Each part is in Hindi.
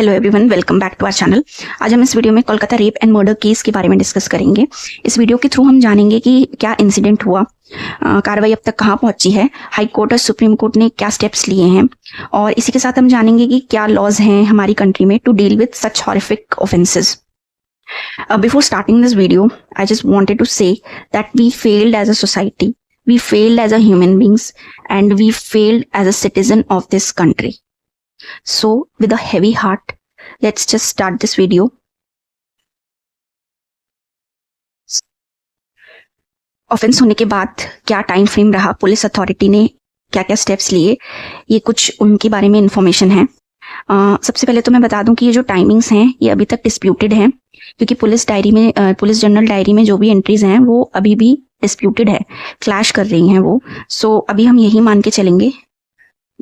Hello everyone, welcome back to our channel. आज हम इस वीडियो में Kolkata rape and murder case के बारे में डिस्कस करेंगे। इस वीडियो के थ्रू हम जानेंगे कि क्या इंसिडेंट हुआ, कार्रवाई अब तक कहाँ पहुंची है, हाई कोर्ट और सुप्रीम कोर्ट ने क्या स्टेप्स लिए हैं, और इसी के साथ हम जानेंगे कि क्या लॉज हैं हमारी कंट्री में to deal with such horrific offences. Before starting this video, I just wanted to say that we failed as a society, we failed as a human beings, and we failed as a citizen of this country. So, with a heavy heart, let's just start this video. Offence होने के बाद क्या टाइम फ्रेम रहा, पुलिस अथॉरिटी ने क्या क्या स्टेप्स लिए, ये कुछ उनके बारे में इंफॉर्मेशन है। सबसे पहले तो मैं बता दूं कि ये जो टाइमिंग्स हैं ये अभी तक डिस्प्यूटेड हैं, क्योंकि पुलिस पुलिस जनरल डायरी में जो भी एंट्रीज हैं वो अभी भी डिस्प्यूटेड है, क्लैश कर रही हैं वो। सो अभी हम यही मान के चलेंगे।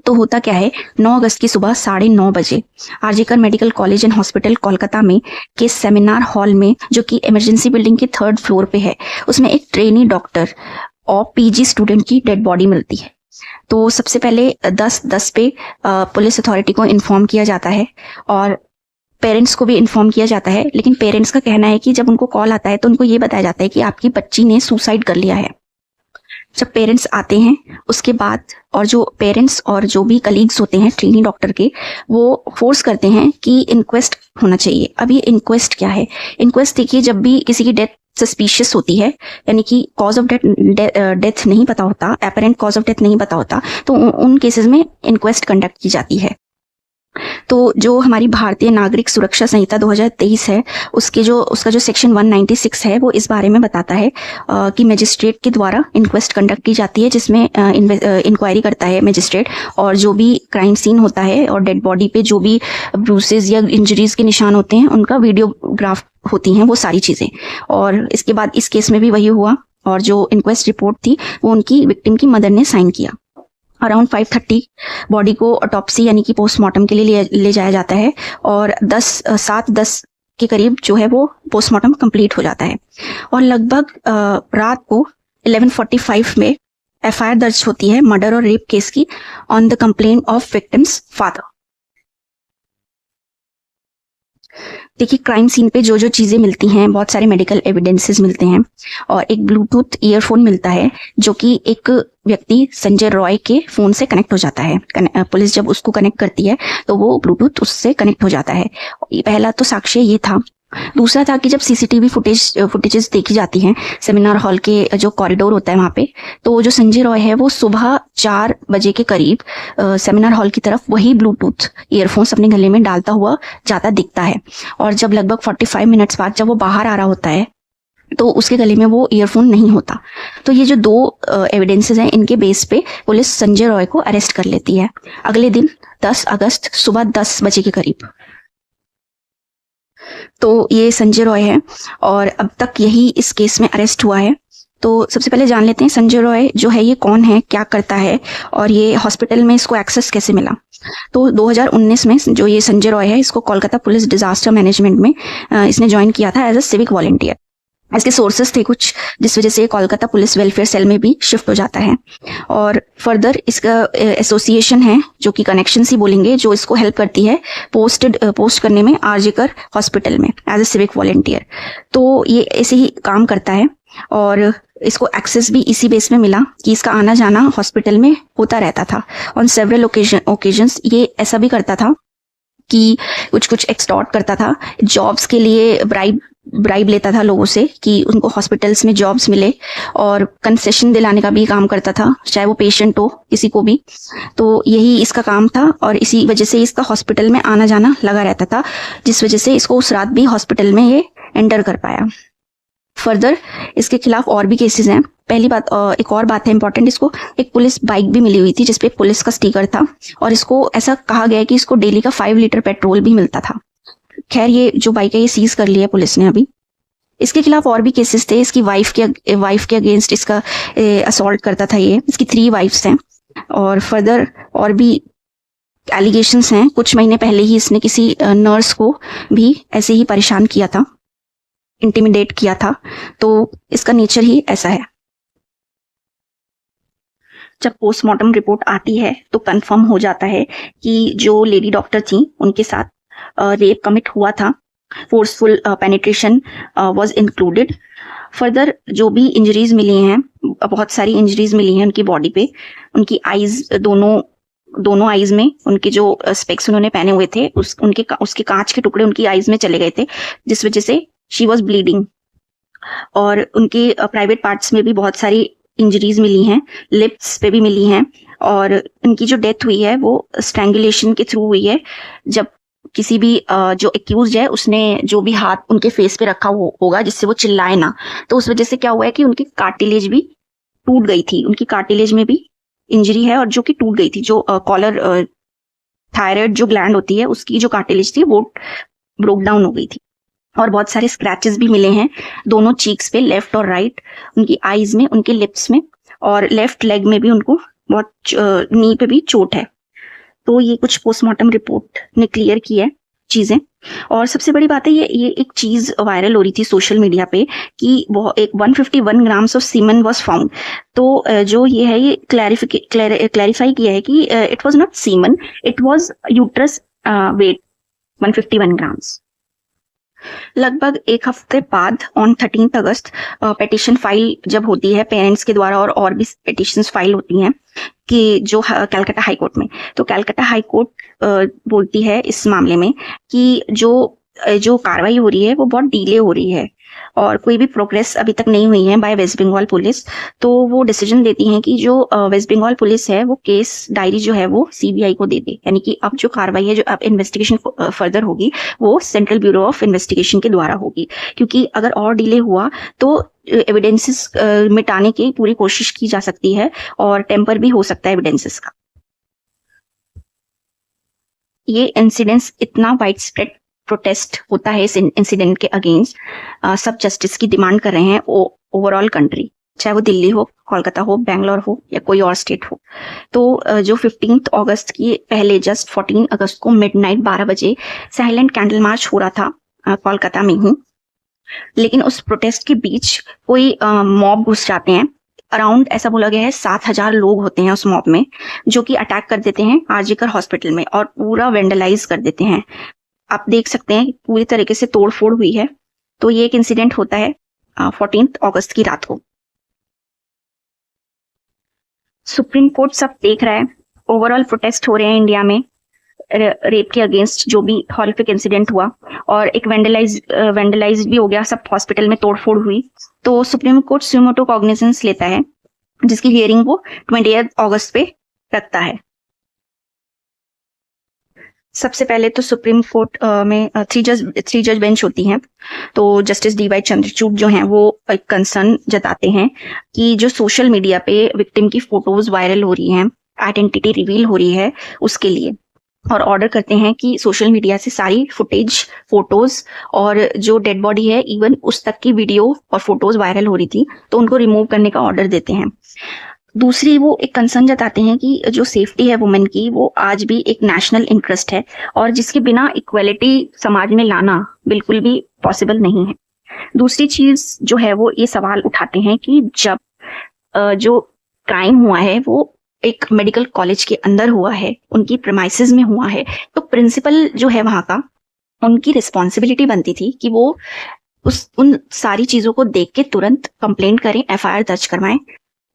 तो होता क्या है, 9 अगस्त की सुबह 9:30 बजे RG Kar medical college and hospital Kolkata में के सेमिनार हॉल में, जो कि इमरजेंसी बिल्डिंग के 3rd फ्लोर पे है, उसमें एक ट्रेनी डॉक्टर और पीजी स्टूडेंट की डेड बॉडी मिलती है। तो सबसे पहले 10:10 पे पुलिस अथॉरिटी को इन्फॉर्म किया जाता है और पेरेंट्स को भी इन्फॉर्म किया जाता है। लेकिन पेरेंट्स का कहना है कि जब उनको कॉल आता है तो उनको ये बताया जाता है कि आपकी बच्ची ने सुसाइड कर लिया है। जब पेरेंट्स आते हैं उसके बाद, और जो पेरेंट्स और जो भी कलीग्स होते हैं ट्रेनी डॉक्टर के, वो फोर्स करते हैं कि इंक्वेस्ट होना चाहिए। अब ये इंक्वेस्ट क्या है? इंक्वेस्ट देखिए, जब भी किसी की डेथ सस्पिशियस होती है, यानी कि कॉज ऑफ डेथ नहीं पता होता, एपरेंट कॉज ऑफ डेथ नहीं पता होता, तो उन केसेस में इंक्वेस्ट कंडक्ट की जाती है। तो जो हमारी भारतीय नागरिक सुरक्षा संहिता 2023 है, उसका जो सेक्शन 196 है, वो इस बारे में बताता है कि मजिस्ट्रेट के द्वारा इंक्वेस्ट कंडक्ट की जाती है, जिसमें इंक्वायरी करता है मजिस्ट्रेट, और जो भी क्राइम सीन होता है और डेड बॉडी पे जो भी ब्रूसेस या इंजरीज के निशान होते हैं उनका वीडियोग्राफ होती हैं वो सारी चीजें। और इसके बाद इस केस में भी वही हुआ, और जो इंक्वेस्ट रिपोर्ट थी वो उनकी विक्टिम की मदर ने साइन किया। अराउंड 5:30 बॉडी को ऑटोप्सी यानी कि पोस्टमार्टम के लिए ले जाया जाता है, और 7:10 के करीब जो है वो पोस्टमार्टम कंप्लीट हो जाता है। और लगभग रात को 11:45 में एफआईआर दर्ज होती है मर्डर और रेप केस की on the complaint of victims father. देखिए, क्राइम सीन पे जो जो चीजें मिलती हैं, बहुत सारे मेडिकल एविडेंसेस मिलते हैं, और एक ब्लूटूथ ईयरफोन मिलता है जो कि एक व्यक्ति संजय रॉय के फोन से कनेक्ट हो जाता है। पुलिस जब उसको कनेक्ट करती है तो वो ब्लूटूथ उससे कनेक्ट हो जाता है। पहला तो साक्ष्य ये था। दूसरा था कि जब सीसीटीवी फुटेजेस देखी जाती हैं सेमिनार हॉल के जो कॉरिडोर होता है वहां पे, तो जो संजय रॉय है वो सुबह 4 बजे के करीब सेमिनार हॉल की तरफ वही ब्लूटूथ ईयरफोन्स अपने गले में डालता हुआ जाता दिखता है। और जब लगभग 45 मिनट्स बाद जब वो बाहर आ रहा होता है तो उसके गले में वो ईयरफोन नहीं होता। तो ये जो 2 एविडेंसेस हैं, इनके बेस पे पुलिस संजय रॉय को अरेस्ट कर लेती है अगले दिन 10 अगस्त सुबह 10 बजे के करीब। तो ये संजय रॉय है और अब तक यही इस केस में अरेस्ट हुआ है। तो सबसे पहले जान लेते हैं संजय रॉय जो है ये कौन है, क्या करता है, और ये हॉस्पिटल में इसको एक्सेस कैसे मिला। तो 2019 में जो ये संजय रॉय है, इसको कोलकाता पुलिस डिजास्टर मैनेजमेंट में इसने ज्वाइन किया था एज अ सिविक वॉलंटियर। इसके सोर्सेस थे कुछ, जिस वजह से कोलकाता पुलिस वेलफेयर सेल में भी शिफ्ट हो जाता है। और फर्दर इसका एसोसिएशन है जो कि कनेक्शंस ही बोलेंगे, जो इसको हेल्प करती है पोस्ट करने में आरजीकर हॉस्पिटल में एज ए सिविक वॉलंटियर। तो ये ऐसे ही काम करता है, और इसको एक्सेस भी इसी बेस में मिला कि इसका आना जाना हॉस्पिटल में होता रहता था। ऑन सेवरल ओकेजन्स ये ऐसा भी करता था कि कुछ एक्सटॉर्ट करता था, जॉब्स के लिए ब्राइब लेता था लोगों से कि उनको हॉस्पिटल्स में जॉब्स मिले, और कंसेशन दिलाने का भी काम करता था, चाहे वो पेशेंट हो किसी को भी। तो यही इसका काम था, और इसी वजह से इसका हॉस्पिटल में आना जाना लगा रहता था, जिस वजह से इसको उस रात भी हॉस्पिटल में ये एंटर कर पाया। फर्दर इसके खिलाफ और भी केसेस हैं। पहली बात, एक और बात है इंपॉर्टेंट, इसको एक पुलिस बाइक भी मिली हुई थी जिसपे पुलिस का स्टिकर था, और इसको ऐसा कहा गया है कि इसको डेली का 5 लीटर पेट्रोल भी मिलता था। खैर, ये जो बाइक है ये सीज कर ली है पुलिस ने अभी। इसके खिलाफ और भी केसेस थे। इसकी वाइफ के अगेंस्ट इसका असॉल्ट करता था ये। इसकी 3 वाइफ्स हैं, और फर्दर और भी एलिगेशंस हैं। कुछ महीने पहले ही इसने किसी नर्स को भी ऐसे ही परेशान किया था, इंटिमिडेट किया था। तो इसका नेचर ही ऐसा है। जब पोस्टमार्टम रिपोर्ट आती है तो कंफर्म हो जाता है कि जो लेडी डॉक्टर थी उनके साथ रेप कमिट हुआ था, forceful penetration was included. Further जो भी इंजरीज मिली हैं, बहुत सारी इंजरीज मिली हैं उनकी बॉडी पे, उनकी आईज दोनों आईज में उनके जो स्पेक्स उन्होंने पहने हुए थे उसके कांच के टुकड़े उनकी आईज में चले गए थे, जिस वजह से शी वॉज ब्लीडिंग। और उनके प्राइवेट पार्ट्स में भी बहुत सारी इंजरीज मिली हैं, लिप्स पे भी मिली हैं। और उनकी जो डेथ हुई है वो स्ट्रैंगुलेशन के थ्रू हुई है। जब किसी भी जो एक्यूज है उसने जो भी हाथ उनके फेस पे रखा होगा जिससे वो चिल्लाए ना, तो उस वजह से क्या हुआ है कि उनकी कार्टिलेज भी टूट गई थी, उनकी कार्टिलेज में भी इंजरी है और जो कि टूट गई थी। जो कॉलर थायराइड जो ग्लैंड होती है उसकी जो कार्टिलेज थी वो ब्रोक डाउन हो गई थी। और बहुत सारे स्क्रैचेस भी मिले हैं दोनों चीक्स पे, लेफ्ट और राइट, उनकी आईज में, उनके लिप्स में, और लेफ्ट लेग में भी उनको बहुत नी पे भी चोट है। तो ये कुछ पोस्टमार्टम रिपोर्ट ने क्लियर की है चीजें। और सबसे बड़ी बात है ये एक चीज वायरल हो रही थी सोशल मीडिया पे कि वो एक 151 grams of semen was found. तो जो ये है ये क्लैरिफाई किया है कि it was not semen, it was uterus weight 151 grams. लगभग एक हफ्ते बाद ऑन 13 अगस्त पिटीशन फाइल जब होती है पेरेंट्स के द्वारा, और भी पिटीशंस फाइल होती हैं कि जो कलकत्ता हाई कोर्ट में, तो कलकत्ता हाई कोर्ट बोलती है इस मामले में कि जो कार्रवाई हो रही है वो बहुत डीले हो रही है और कोई भी प्रोग्रेस अभी तक नहीं हुई है बाय वेस्ट बंगाल पुलिस। तो वो डिसीजन देती हैं कि जो वेस्ट बंगाल पुलिस है वो केस डायरी जो है वो सीबीआई को दे दे, यानी कि अब जो कार्रवाई है, जो अब इन्वेस्टिगेशन फर्दर होगी वो सेंट्रल ब्यूरो ऑफ इन्वेस्टिगेशन के द्वारा होगी। क्योंकि अगर और डिले हुआ तो एविडेंसेस मिटाने की पूरी कोशिश की जा सकती है और टेम्पर भी हो सकता है एविडेंसेस का। ये इंसिडेंस इतना वाइड स्प्रेड प्रोटेस्ट होता है इस इंसिडेंट के अगेंस्ट, सब जस्टिस की डिमांड कर रहे हैं ओवरऑल कंट्री, चाहे वो दिल्ली हो, कोलकाता हो, बेंगलोर हो या कोई और स्टेट हो। तो जो 15 अगस्त की पहले जस्ट 14 अगस्त को मिडनाइट 12 बजे साइलेंट कैंडल मार्च हो रहा था कोलकाता में ही। लेकिन उस प्रोटेस्ट के बीच कोई मॉब घुस जाते हैं। अराउंड ऐसा बोला गया है 7,000 लोग होते हैं उस मॉब में, जो कि अटैक कर देते हैं आरजीकर हॉस्पिटल में और पूरा वेंडलाइज कर देते हैं। आप देख सकते हैं पूरी तरीके से तोड़फोड़ हुई है। तो ये एक इंसिडेंट होता है 14 अगस्त की रात को। सुप्रीम कोर्ट सब देख रहा है, ओवरऑल प्रोटेस्ट हो रहे हैं इंडिया में रेप के अगेंस्ट, जो भी हॉरिफिक इंसिडेंट हुआ, और एक वेंडलाइज भी हो गया, सब हॉस्पिटल में तोड़फोड़ हुई। तो सुप्रीम कोर्ट सुमोटो कॉग्निजेंस लेता है, जिसकी हियरिंग वो 28 अगस्त पे रखता है। सबसे पहले तो सुप्रीम कोर्ट में थ्री जज बेंच होती हैं। तो जस्टिस डीवाई चंद्रचूड़ जो हैं वो एक कंसर्न जताते हैं कि जो सोशल मीडिया पे विक्टिम की फोटोज वायरल हो रही हैं, आइडेंटिटी रिवील हो रही है उसके लिए, और ऑर्डर करते हैं कि सोशल मीडिया से सारी फुटेज, फोटोज और जो डेड बॉडी है इवन उस तक की वीडियो और फोटोज वायरल हो रही थी तो उनको रिमूव करने का ऑर्डर देते हैं। दूसरी वो एक कंसर्न जताते हैं कि जो सेफ्टी है वुमेन की वो आज भी एक नेशनल इंटरेस्ट है और जिसके बिना इक्वलिटी समाज में लाना बिल्कुल भी पॉसिबल नहीं है। दूसरी चीज जो है वो ये सवाल उठाते हैं कि जब जो क्राइम हुआ है वो एक मेडिकल कॉलेज के अंदर हुआ है, उनकी प्रेमाइसेस में हुआ है, तो प्रिंसिपल जो है वहां का, उनकी रिस्पॉन्सिबिलिटी बनती थी कि वो उन सारी चीजों को देख के तुरंत कंप्लेंट करें, एफआईआर दर्ज करवाएं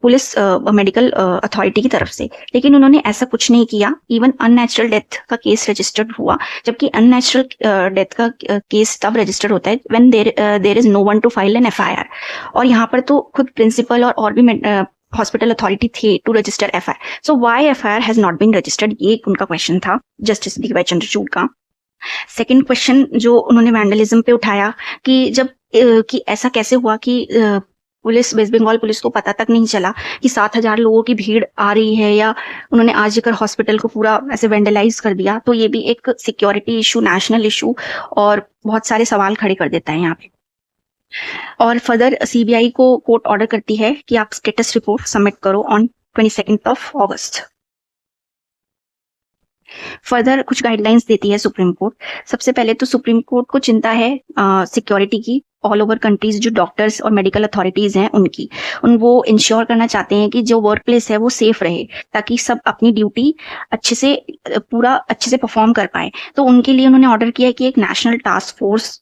पुलिस मेडिकल अथॉरिटी की तरफ से। लेकिन उन्होंने ऐसा कुछ नहीं किया। इवन अननेचुरल डेथ का केस रजिस्टर्ड हुआ, जबकि अननेचुरल डेथ का केस तब रजिस्टर्ड होता है when there is no one to file an FIR. और यहाँ पर तो खुद प्रिंसिपल और भी हॉस्पिटल अथॉरिटी थे to register FIR. So why FIR has not been registered, ये उनका क्वेश्चन था जस्टिस डीवाई चंद्रचूड़ का। सेकेंड क्वेश्चन जो उन्होंने वैंडलिज्म पे उठाया कि ऐसा कैसे हुआ कि पुलिस, वेस्ट बंगाल पुलिस को पता तक नहीं चला कि 7,000 लोगों की भीड़ आ रही है, या उन्होंने आरजीकर हॉस्पिटल को पूरा ऐसे वेंडलाइज कर दिया। तो ये भी एक सिक्योरिटी इशू, नेशनल इशू और बहुत सारे सवाल खड़े कर देता है यहाँ पे। और फर्दर सीबीआई को कोर्ट ऑर्डर करती है कि आप स्टेटस रिपोर्ट सबमिट करो ऑन 22 अगस्त। फर्दर कुछ गाइडलाइंस देती है सुप्रीम कोर्ट। सबसे पहले तो सुप्रीम कोर्ट को चिंता है सिक्योरिटी की ऑल ओवर कंट्रीज जो डॉक्टर्स और मेडिकल अथॉरिटीज़ हैं उनकी वो इंश्योर करना चाहते हैं कि जो वर्क प्लेस है वो सेफ रहे, ताकि सब अपनी ड्यूटी अच्छे से अच्छे से परफॉर्म कर पाए। तो उनके लिए उन्होंने ऑर्डर किया है कि एक नेशनल टास्क फोर्स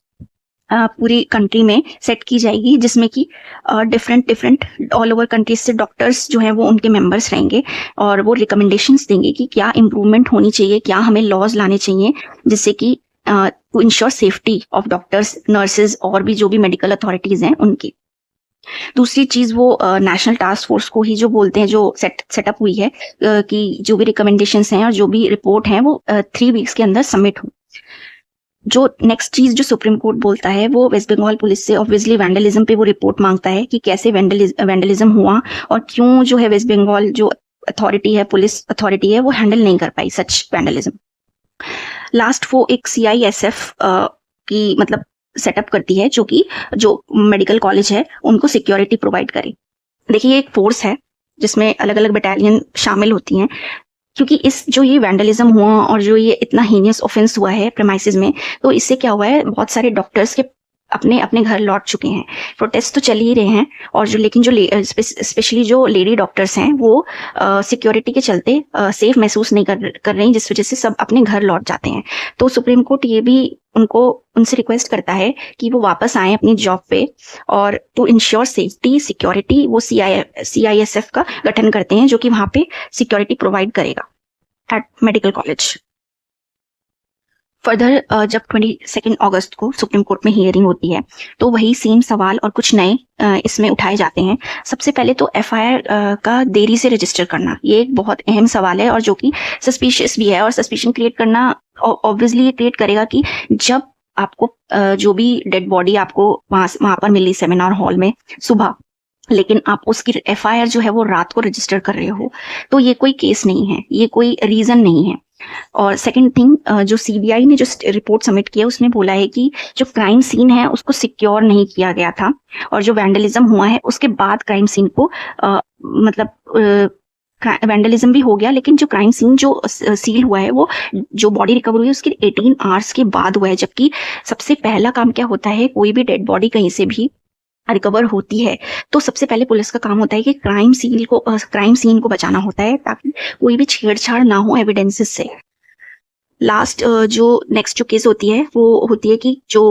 पूरी कंट्री में सेट की जाएगी, जिसमें कि डिफरेंट ऑल ओवर कंट्रीज से डॉक्टर्स जो हैं वो उनके मेंबर्स रहेंगे और वो रिकमेंडेशंस देंगे कि क्या इम्प्रूवमेंट होनी चाहिए, क्या हमें लॉज लाने चाहिए जिससे कि to ensure safety of doctors, nurses और भी जो भी मेडिकल अथॉरिटीज हैं उनकी। दूसरी चीज वो नेशनल टास्क फोर्स को ही जो बोलते हैं, जो सेटअप हुई है कि जो भी रिकमेंडेशंस हैं और जो भी रिपोर्ट हैं वो 3 वीक्स के अंदर सबमिट हो। जो नेक्स्ट चीज जो सुप्रीम कोर्ट बोलता है वो वेस्ट बंगाल पुलिस से ऑब्वियसली वैंडलिज्म पे वो रिपोर्ट मांगता है कि कैसे वैंडलिज्म हुआ और क्यों जो है वेस्ट बंगाल जो अथॉरिटी है, पुलिस अथॉरिटी है, वो हैंडल नहीं कर पाई सच वैंडलिज्म। लास्ट वो एक CISF की मतलब सेटअप करती है जो मेडिकल कॉलेज है उनको सिक्योरिटी प्रोवाइड करे। देखिए, एक फोर्स है जिसमें अलग अलग बटालियन शामिल होती हैं, क्योंकि इस जो ये वैंडलिज्म हुआ और जो ये इतना हीनियस ऑफेंस हुआ है प्रेमाइसेस में, तो इससे क्या हुआ है, बहुत सारे डॉक्टर्स के अपने अपने घर लौट चुके हैं। प्रोटेस्ट तो चल ही रहे हैं और लेकिन जो स्पेशली जो लेडी डॉक्टर्स हैं वो सिक्योरिटी के चलते सेफ महसूस नहीं कर रही, जिस वजह से सब अपने घर लौट जाते हैं। तो सुप्रीम कोर्ट ये भी उनसे रिक्वेस्ट करता है कि वो वापस आए अपनी जॉब पे और टू इंश्योर सेफ्टी सिक्योरिटी वो CISF का गठन करते हैं, जो कि वहां पे सिक्योरिटी प्रोवाइड करेगा एट मेडिकल कॉलेज। फर्दर जब 22 अगस्त को सुप्रीम कोर्ट में हियरिंग होती है तो वही सेम सवाल और कुछ नए इसमें उठाए जाते हैं। सबसे पहले तो FIR का देरी से रजिस्टर करना, ये एक बहुत अहम सवाल है और जो कि सस्पिशियस भी है, और सस्पिशन क्रिएट करना ऑब्वियसली ये क्रिएट करेगा कि जब आपको जो भी डेड बॉडी आपको वहां पर मिली सेमिनार हॉल में सुबह, लेकिन आप उसकी FIR जो है वो रात को रजिस्टर कर रहे हो, तो ये कोई केस नहीं है, ये कोई रीजन नहीं है। और सेकंड थिंग, जो CBI ने जो रिपोर्ट सबमिट किया उसमें बोला है कि जो क्राइम सीन है उसको सिक्योर नहीं किया गया था, और जो वैंडलिज्म हुआ है उसके बाद क्राइम सीन को वैंडलिज्म भी हो गया, लेकिन जो क्राइम सीन जो सील हुआ है वो जो बॉडी रिकवर हुई है उसके 18 आवर्स के बाद हुआ है। जबकि सबसे पहला काम क्या होता है, कोई भी डेड बॉडी कहीं से भी रिकवर होती है तो सबसे पहले पुलिस का काम होता है कि क्राइम सीन को बचाना होता है, ताकि कोई भी छेड़छाड़ ना हो एविडेंसेस से। लास्ट जो नेक्स्ट जो केस होती है वो होती है कि जो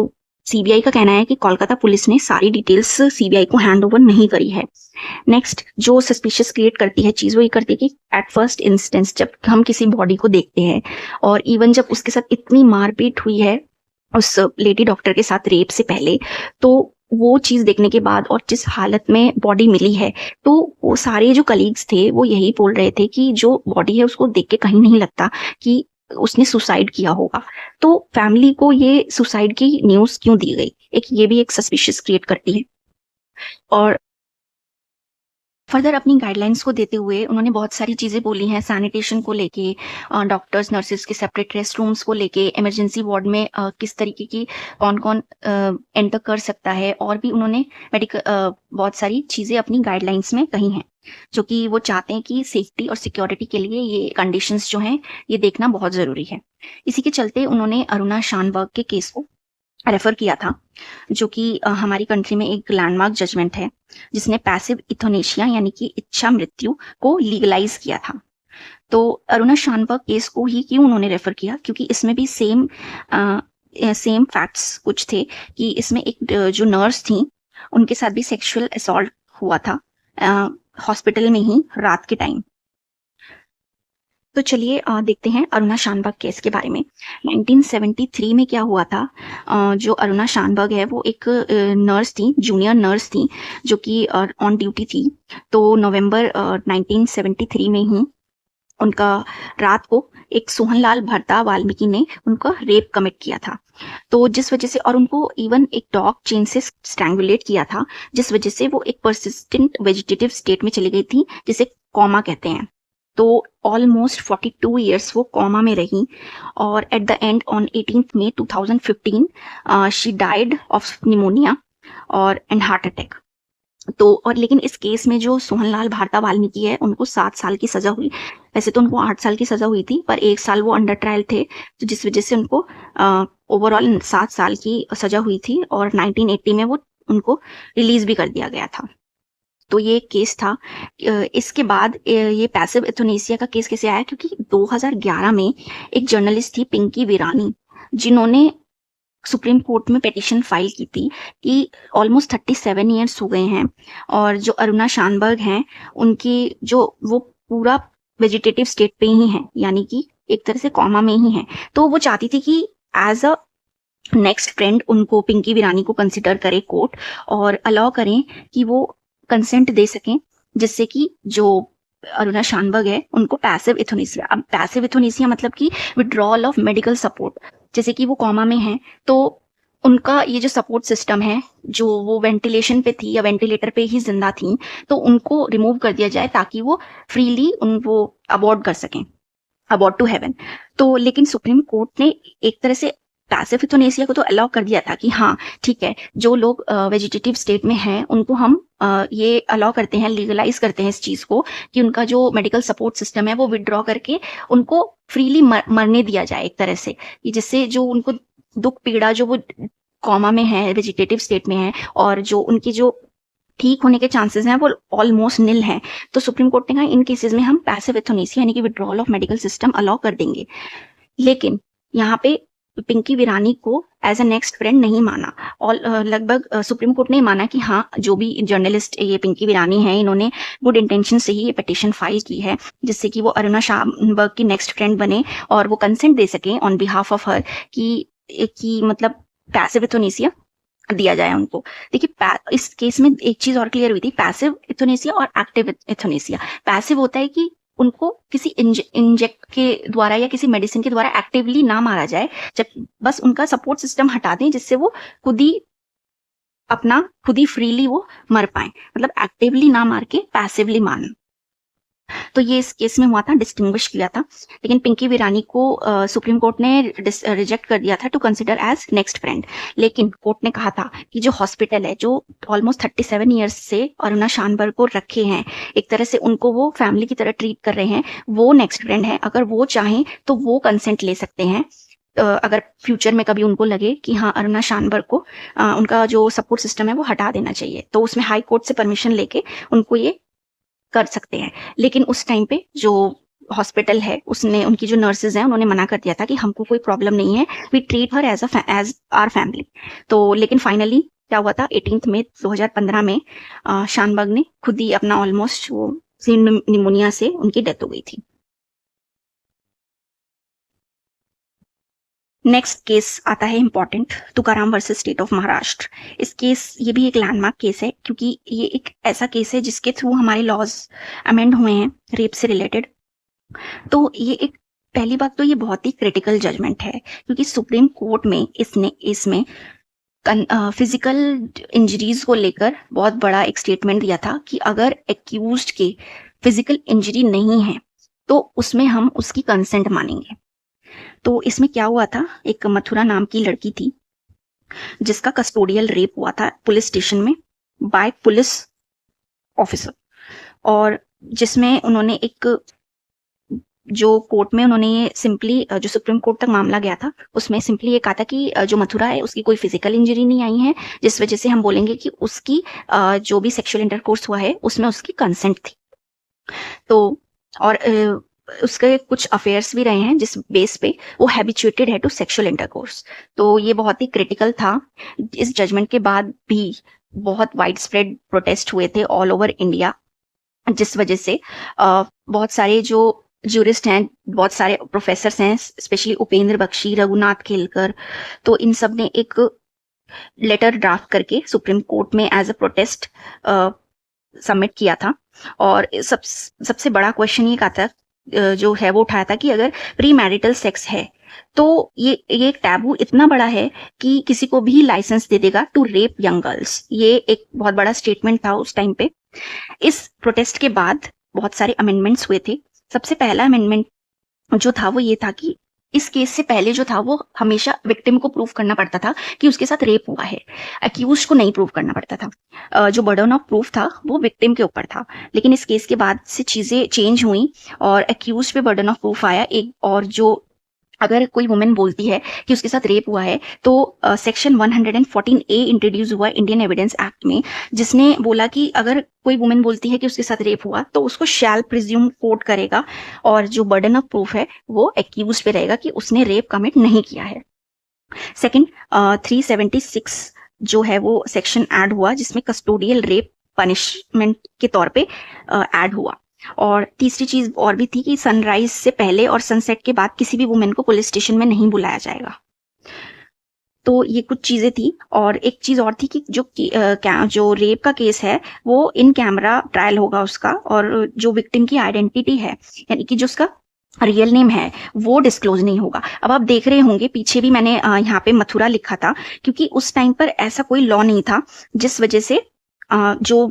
CBI का कहना है कि कोलकाता पुलिस ने सारी डिटेल्स CBI को हैंड ओवर नहीं करी है। नेक्स्ट जो सस्पिशियस क्रिएट करती है चीज वो ये करती है कि एट फर्स्ट इंस्टेंस जब हम किसी बॉडी को देखते हैं और इवन जब उसके साथ इतनी मारपीट हुई है उस लेडी डॉक्टर के साथ रेप से पहले, तो वो चीज देखने के बाद और जिस हालत में बॉडी मिली है, तो वो सारे जो कलीग्स थे वो यही बोल रहे थे कि जो बॉडी है उसको देख के कहीं नहीं लगता कि उसने सुसाइड किया होगा। तो फैमिली को ये सुसाइड की न्यूज क्यों दी गई, ये भी एक सस्पिशियस क्रिएट करती है। और फर्दर अपनी गाइडलाइंस को देते हुए उन्होंने बहुत सारी चीज़ें बोली हैं, सैनिटेशन को लेके, डॉक्टर्स नर्सेज के सेपरेट रेस्ट रूम्स को लेके, इमरजेंसी वार्ड में किस तरीके की कौन कौन एंटर कर सकता है, और भी उन्होंने बहुत सारी चीज़ें अपनी गाइडलाइंस में कही हैं, जो कि वो चाहते हैं कि सेफ्टी और सिक्योरिटी के लिए ये कंडीशंस जो हैं ये देखना बहुत ज़रूरी है। इसी के चलते उन्होंने अरुणा शानबर्ग के केस को रेफर किया था, जो कि हमारी कंट्री में एक लैंडमार्क जजमेंट है जिसने पैसिव इथोनेशिया यानी कि इच्छा मृत्यु को लीगलाइज किया था। तो अरुणा शानबर्ग केस को ही क्यों उन्होंने रेफर किया, क्योंकि इसमें भी सेम फैक्ट्स कुछ थे कि इसमें एक जो नर्स थी उनके साथ भी सेक्सुअल असॉल्ट हुआ था हॉस्पिटल में ही रात के टाइम। तो चलिए देखते हैं अरुणा शानबर्ग केस के बारे में। 1973 में क्या हुआ था, जो अरुणा शानबर्ग है वो एक नर्स थी, जूनियर नर्स थी, जो कि ऑन ड्यूटी थी। तो नवंबर 1973 में ही उनका रात को एक सोहनलाल भरता वाल्मीकि ने उनका रेप कमिट किया था। तो जिस वजह से, और उनको इवन एक डॉग चेन से स्ट्रैंगुलेट किया था, जिस वजह से वो एक परसिस्टेंट वेजिटेटिव स्टेट में चली गई थी, जिसे कोमा कहते हैं। तो ऑलमोस्ट 42 ईयर्स वो कोमा में रही, और at the end on 18 May 2015 she died of pneumonia and heart attack. तो और लेकिन इस केस में जो सोहनलाल भारता वाल्मीकि है उनको 7 साल की सजा हुई। वैसे तो उनको 8 साल की सजा हुई थी, पर 1 साल वो अंडर ट्रायल थे, तो जिस वजह से उनको ओवरऑल 7 साल की सजा हुई थी और 1980 में वो उनको रिलीज भी कर दिया गया था। तो ये केस था। इसके बाद ये पैसिव एथोनेसिया का केस कैसे आया, क्योंकि 2011 में एक जर्नलिस्ट थी पिंकी वीरानी, जिन्होंने सुप्रीम कोर्ट में पिटीशन फाइल की थी कि ऑलमोस्ट 37 ईयर्स हो गए हैं और जो अरुणा शानबर्ग हैं उनकी जो वो पूरा वेजिटेटिव स्टेट पे ही हैं, यानी कि एक तरह से कॉमा में ही हैं। तो वो चाहती थी कि एज अ नेक्स्ट फ्रेंड उनको पिंकी वीरानी को कंसिडर करे कोर्ट और अलाउ करें कि वो कंसेंट दे सकें, जिससे कि जो अरुणा शानबर्ग है उनको पैसिव एथोनेसिया, अब पैसिव एथोनेसिया मतलब कि विड्रॉल ऑफ मेडिकल सपोर्ट, जैसे कि वो कॉमा में है तो उनका ये जो सपोर्ट सिस्टम है, जो वो वेंटिलेशन पे थी या वेंटिलेटर पे ही जिंदा थी, तो उनको रिमूव कर दिया जाए ताकि वो फ्रीली वो अबॉर्ड कर सकें, अबॉर्ड टू हेवन। तो लेकिन सुप्रीम कोर्ट ने एक तरह से पैसिव एथोनेसिया को तो अलाउ कर दिया था कि हाँ ठीक है, जो लोग वेजिटेटिव स्टेट में हैं उनको हम ये अलाउ करते हैं, लीगलाइज करते हैं इस चीज को कि उनका जो मेडिकल सपोर्ट सिस्टम है वो विड्रॉ करके उनको फ्रीली मरने दिया जाए एक तरह से, कि जिससे जो उनको दुख पीड़ा जो वो कॉमा में है, वेजिटेटिव स्टेट में है और जो उनकी जो ठीक होने के चांसेस हैं वो ऑलमोस्ट निल हैं। तो सुप्रीम कोर्ट ने कहा इन केसेस में हम पैसिव एथोनेसिया यानी कि withdrawal of medical system allow कर देंगे। लेकिन यहाँ पे पिंकी वीरानी को एज अ नेक्स्ट फ्रेंड नहीं माना और लगभग सुप्रीम कोर्ट ने माना कि हाँ जो भी जर्नलिस्ट ये पिंकी वीरानी है इन्होंने गुड इंटेंशन से ही ये पिटीशन फाइल की है, जिससे कि वो अरुणा शानबर्ग की नेक्स्ट फ्रेंड बने और वो कंसेंट दे सके ऑन बिहाफ ऑफ हर कि मतलब पैसिव एथोनेसिया दिया जाए उनको। देखिए इस केस में एक चीज और क्लियर हुई थी, पैसिव एथोनेसिया और एक्टिव एथोनेसिया। पैसिव होता है कि उनको किसी इंजेक्ट के द्वारा या किसी मेडिसिन के द्वारा एक्टिवली ना मारा जाए, जब बस उनका सपोर्ट सिस्टम हटा दें जिससे वो खुद ही फ्रीली वो मर पाए, मतलब एक्टिवली ना मार के पैसिवली मारना। तो ये इस केस में हुआ था, डिस्टिंग्विश किया था। लेकिन पिंकी वीरानी को सुप्रीम कोर्ट ने रिजेक्ट कर दिया था to consider as next friend. लेकिन कोर्ट ने कहा था कि जो हॉस्पिटल है जो ऑलमोस्ट 37 ईयर्स से अरुणा शानबर्ग को रखे हैं, एक तरह से उनको वो फैमिली की तरह ट्रीट कर रहे हैं, वो नेक्स्ट फ्रेंड है। अगर वो चाहें तो वो कंसेंट ले सकते हैं अगर फ्यूचर में कभी उनको लगे कि हाँ अरुणा शानबर्ग को उनका जो सपोर्ट सिस्टम है वो हटा देना चाहिए, तो उसमें हाई कोर्ट से परमिशन लेके उनको ये कर सकते हैं। लेकिन उस टाइम पे जो हॉस्पिटल है उसने, उनकी जो नर्सेज हैं उन्होंने मना कर दिया था कि हमको कोई प्रॉब्लम नहीं है, we treat her as our family. तो लेकिन फाइनली क्या हुआ था, 18 मई 2015 में शानबर्ग ने खुद ही अपना ऑलमोस्ट वो निमोनिया से उनकी डेथ हो गई थी। नेक्स्ट केस आता है important, Tukaram versus state of Maharashtra. इस केस ये भी एक लैंडमार्क केस है क्योंकि ये एक ऐसा केस है जिसके थ्रू हमारे लॉज अमेंड हुए हैं रेप से रिलेटेड। तो ये एक, पहली बात तो ये बहुत ही क्रिटिकल जजमेंट है क्योंकि सुप्रीम कोर्ट में इसमें फिजिकल इंजरीज को लेकर बहुत बड़ा एक स्टेटमेंट दिया था कि अगर एक्यूज्ड के फिजिकल इंजरी नहीं है तो उसमें हम उसकी कंसेंट मानेंगे। तो इसमें क्या हुआ था, एक मथुरा नाम की लड़की थी जिसका कस्टोडियल रेप हुआ था पुलिस स्टेशन में बाय पुलिस ऑफिसर, और जिसमें उन्होंने एक, जो कोर्ट में उन्होंने ये सिंपली, जो सुप्रीम कोर्ट तक मामला गया था उसमें सिंपली ये कहा था कि जो मथुरा है उसकी कोई फिजिकल इंजरी नहीं आई है, जिस वजह से हम बोलेंगे कि उसकी जो भी सेक्सुअल इंटरकोर्स हुआ है उसमें उसकी कंसेंट थी। तो और उसके कुछ अफेयर्स भी रहे हैं जिस बेस पे वो हैबिचुएटेड है टू सेक्सुअल इंटरकोर्स। तो ये बहुत ही क्रिटिकल था। इस जजमेंट के बाद भी बहुत वाइड स्प्रेड प्रोटेस्ट हुए थे ऑल ओवर इंडिया, जिस वजह से बहुत सारे जो ज्यूरिस्ट हैं, बहुत सारे प्रोफेसर्स हैं, स्पेशली उपेंद्र बख्शी, रघुनाथ खेलकर, तो इन सब ने एक लेटर ड्राफ्ट करके सुप्रीम कोर्ट में एज अ प्रोटेस्ट सबमिट किया था। और सबसे बड़ा क्वेश्चन ये कहा था, जो है वो उठाया था कि अगर प्री मैरिटल सेक्स है तो ये एक टैबू इतना बड़ा है कि किसी को भी लाइसेंस दे देगा टू रेप यंग गर्ल्स। ये एक बहुत बड़ा स्टेटमेंट था उस टाइम पे। इस प्रोटेस्ट के बाद बहुत सारे अमेंडमेंट्स हुए थे। सबसे पहला अमेंडमेंट जो था वो ये था कि इस केस से पहले जो था वो हमेशा विक्टिम को प्रूव करना पड़ता था कि उसके साथ रेप हुआ है, अक्यूज को नहीं प्रूव करना पड़ता था। जो बर्डन ऑफ प्रूफ था वो विक्टिम के ऊपर था। लेकिन इस केस के बाद से चीजें चेंज हुई और अक्यूज पे बर्डन ऑफ प्रूफ आया एक। और जो अगर कोई वुमेन बोलती है कि उसके साथ रेप हुआ है तो सेक्शन 114A इंट्रोड्यूस हुआ इंडियन एविडेंस एक्ट में, जिसने बोला कि अगर कोई वुमेन बोलती है कि उसके साथ रेप हुआ तो उसको शैल प्रिज्यूम कोर्ट करेगा और जो बर्डन ऑफ प्रूफ है वो एक्यूज पे रहेगा कि उसने रेप कमिट नहीं किया है। सेकंड 376 जो है वो सेक्शन ऐड हुआ जिसमें कस्टोडियल रेप पनिशमेंट के तौर पे ऐड हुआ। और तीसरी चीज और भी थी कि सनराइज से पहले और सनसेट के बाद किसी भी वुमेन को पुलिस स्टेशन में नहीं बुलाया जाएगा। तो ये कुछ चीजें थी। और एक चीज और थी कि जो रेप का केस है वो इन कैमरा ट्रायल होगा उसका, और जो विक्टिम की आइडेंटिटी है यानी कि जो उसका रियल नेम है वो डिस्क्लोज नहीं होगा। अब आप देख रहे होंगे पीछे भी मैंने यहाँ पे मथुरा लिखा था, क्योंकि उस टाइम पर ऐसा कोई लॉ नहीं था जिस वजह से जो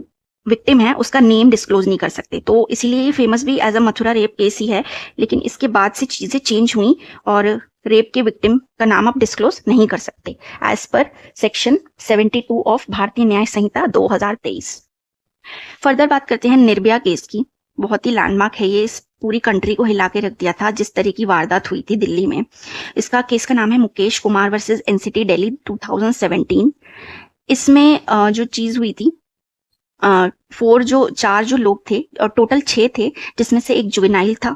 विक्टिम है उसका नेम डिस्क्लोज नहीं कर सकते। तो इसीलिए ये फेमस भी as a Mathura rape case ही है। लेकिन इसके बाद से चीजें चेंज हुई और रेप के विक्टिम का नाम आप डिस्क्लोज नहीं कर सकते एज पर सेक्शन 72 ऑफ भारतीय न्याय संहिता 2023। फर्दर बात करते हैं निर्भया केस की। बहुत ही लैंडमार्क है ये, इस पूरी कंट्री को हिला के रख दिया था जिस तरह की वारदात हुई थी दिल्ली में। इसका केस का नाम है मुकेश कुमार वर्सेस एनसीटी दिल्ली 2017। इसमें जो चीज हुई थी, चार जो लोग थे और टोटल 6 थे, जिसमें से एक जुवेनाइल था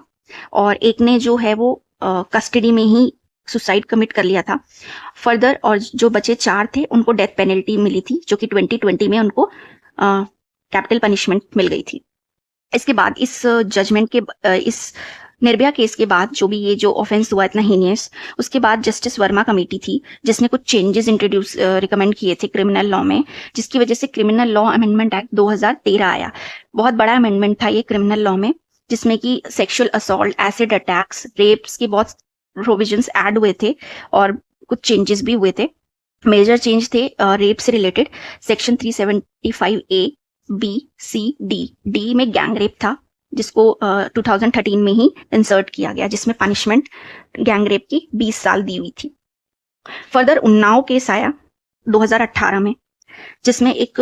और एक ने जो है वो कस्टडी में ही सुसाइड कमिट कर लिया था। फर्दर और जो बचे 4 थे उनको डेथ पेनल्टी मिली थी, जो कि 2020 में उनको कैपिटल पनिशमेंट मिल गई थी। इसके बाद इस जजमेंट के इस निर्भया केस के बाद जो भी ये जो ऑफेंस हुआ इतना हीनियस, उसके बाद जस्टिस वर्मा कमेटी थी जिसने कुछ चेंजेस रिकमेंड किए थे क्रिमिनल लॉ में, जिसकी वजह से क्रिमिनल लॉ अमेंडमेंट एक्ट 2013 आया। बहुत बड़ा अमेंडमेंट था ये क्रिमिनल लॉ में, जिसमें कि sexual assault, acid attacks, rapes के बहुत प्रोविजंस ऐड हुए थे और कुछ चेंजेस भी हुए थे। मेजर चेंज थे रेप से related section 375A, B, C, D में गैंग रेप था जिसको 2013 में ही इंसर्ट किया गया, जिसमें पनिशमेंट गैंग रेप की 20 साल दी हुई थी। फर्दर उन्नाव केस आया 2018 में, जिसमें एक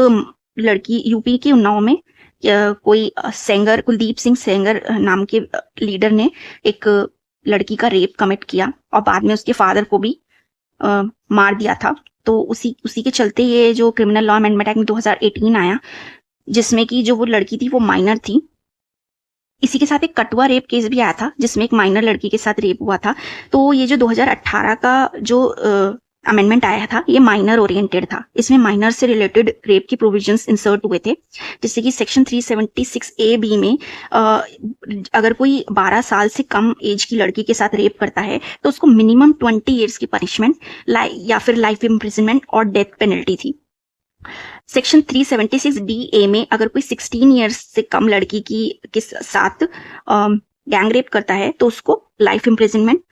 लड़की यूपी के उन्नाव में कोई सेंगर, कुलदीप सिंह सेंगर नाम के लीडर ने एक लड़की का रेप कमिट किया और बाद में उसके फादर को भी मार दिया था। तो उसी के चलते ये जो क्रिमिनल लॉ अमेंडमेंट एक्ट 2018 आया, जिसमें कि जो वो लड़की थी वो माइनर थी। इसी के साथ एक कटुआ रेप केस भी आया था जिसमें एक माइनर लड़की के साथ रेप हुआ था। तो ये जो 2018 का जो अमेंडमेंट आया था ये माइनर ओरिएंटेड था। इसमें माइनर से रिलेटेड रेप की प्रोविजंस इंसर्ट हुए थे, जैसे कि सेक्शन 376A-B में अगर कोई 12 साल से कम एज की लड़की के साथ रेप करता है तो उसको मिनिमम 20 ईयर्स की पनिशमेंट या फिर लाइफ इम्प्रिजनमेंट और डेथ पेनल्टी थी। सेक्शन 376D-A में अगर कोई 16 ईयर्स से कम लड़की के साथ गैंग रेप करता है तो उसको लाइफ इम्प्रिजनमेंट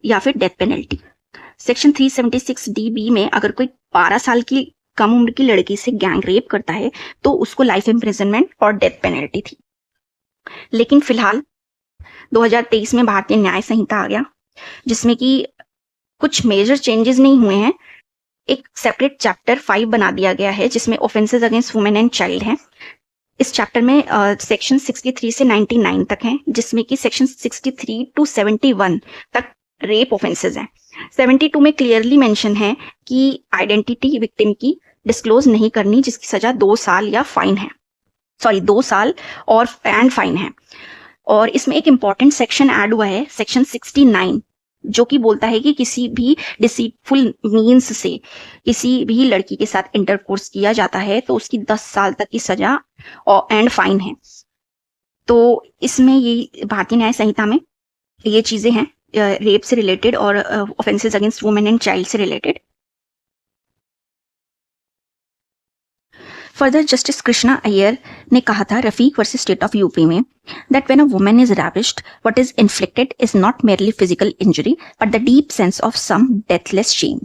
या फिर डेथ पेनल्टी। सेक्शन 376D-B में अगर कोई 12 साल की कम उम्र की लड़की से गैंग रेप करता है तो उसको लाइफ इम्प्रिजनमेंट और डेथ पेनल्टी थी। लेकिन फिलहाल 2023 में भारतीय न्याय संहिता आ गया, जिसमें कि कुछ मेजर चेंजेस नहीं हुए हैं। एक सेपरेट चैप्टर 5 बना दिया गया है जिसमें offences against women and child हैं। इस चैप्टर में सेक्शन 63 से 99 तक हैं, जिसमें कि सेक्शन 63 to 71 तक रेप ऑफेंसेस हैं। 72 में क्लियरली मेंशन है कि आइडेंटिटी विक्टिम की डिस्क्लोज नहीं करनी, जिसकी सजा 2 साल या फाइन है, 2 साल और फाइन है। और इसमें एक इंपॉर्टेंट सेक्शन ऐड हुआ है, सेक्शन 69, जो कि बोलता है कि किसी भी डिसीटफुल मीन्स से किसी भी लड़की के साथ इंटरकोर्स किया जाता है तो उसकी 10 साल तक की सजा और एंड फाइन है। तो इसमें ये भारतीय न्याय संहिता में ये चीजें हैं रेप से रिलेटेड और offences against women and child से related. Further justice Krishna Iyer ने कहा था Rafiq versus state of UP में that when a woman is ravished, what is inflicted is not merely physical injury but the deep sense of some deathless shame.